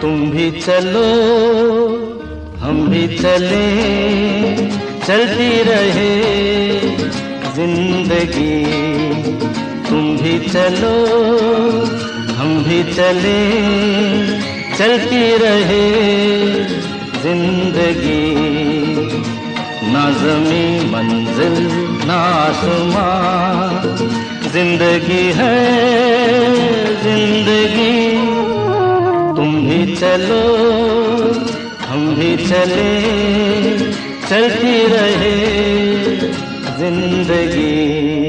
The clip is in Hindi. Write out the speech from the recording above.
तुम भी चलो हम भी चले, चलती रहे जिंदगी। तुम भी चलो हम भी चले, चलती रहे जिंदगी। ना ज़मीं मंजिल ना आसमां, जिंदगी है जिंदगी। तुम भी चलो हम भी चले, चलती रहे जिंदगी।